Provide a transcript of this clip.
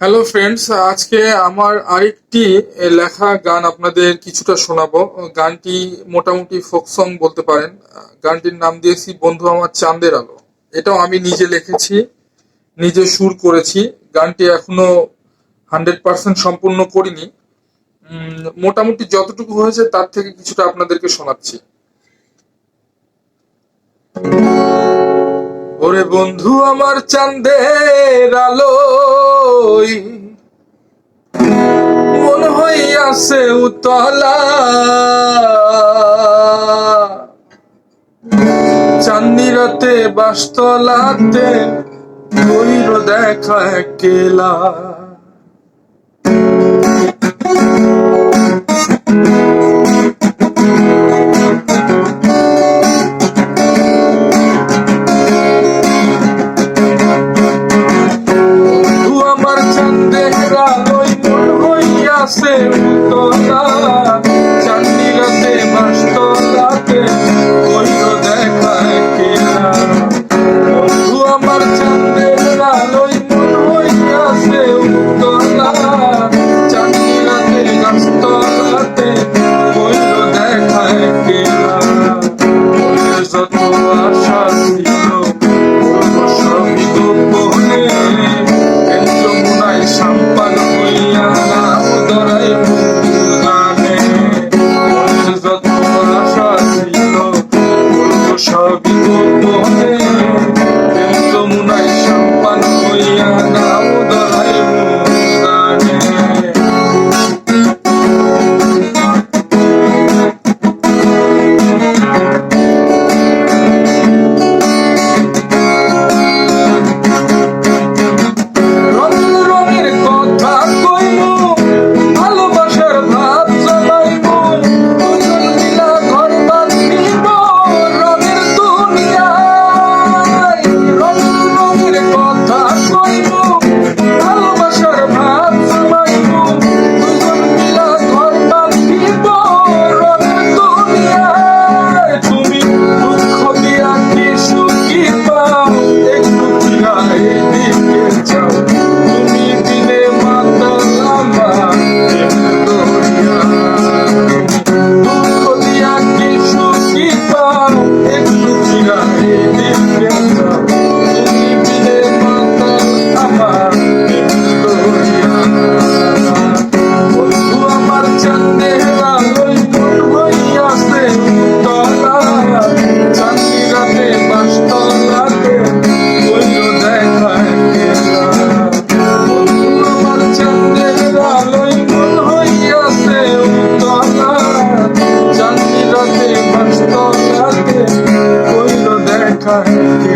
Hello friends, আজকে আমার আরেকটি লেখা গান আপনাদের কিছুটা শোনাবো। গানটি মোটামুটি ফোক সং বলতে পারেন। গানটির নাম দিয়েছি বন্ধু আমার চাঁদের আলো। এটাও আমি নিজে লিখেছি, নিজে সুর করেছি। গানটি এখনো 100% সম্পূর্ণ করিনি। মোটামুটি যতটুকু হয়েছে তার থেকে কিছুটা আপনাদেরকে শোনাচ্ছি। ওরে বন্ধু আমার চাঁদের আলোয় মন হইয়াছে উতলা, চাঁদনি রাতে বাসতলাতে কইর দেখা একলা। বন্ধু আমার চাঁদের আলোয় মন হইয়াছে উতলা, চাঁদনি রাতে বাসতলাতে কইর দেখা একলা। বন্ধু আমার চাঁদের আলোয় মন হইয়াছে উতলা, চাঁদনি রাতে বাসতলাতে কইর দেখা একলা। মনের যত আশা ছিল সবই গোপনে, যমুনায় সাম্পান হইয়া নাম ধরাই গানে। মনের যত আশা ছিল সবই গোপনে, যমুনায় সাম্পান হইয়া নাম ধরাই গানে। Bye.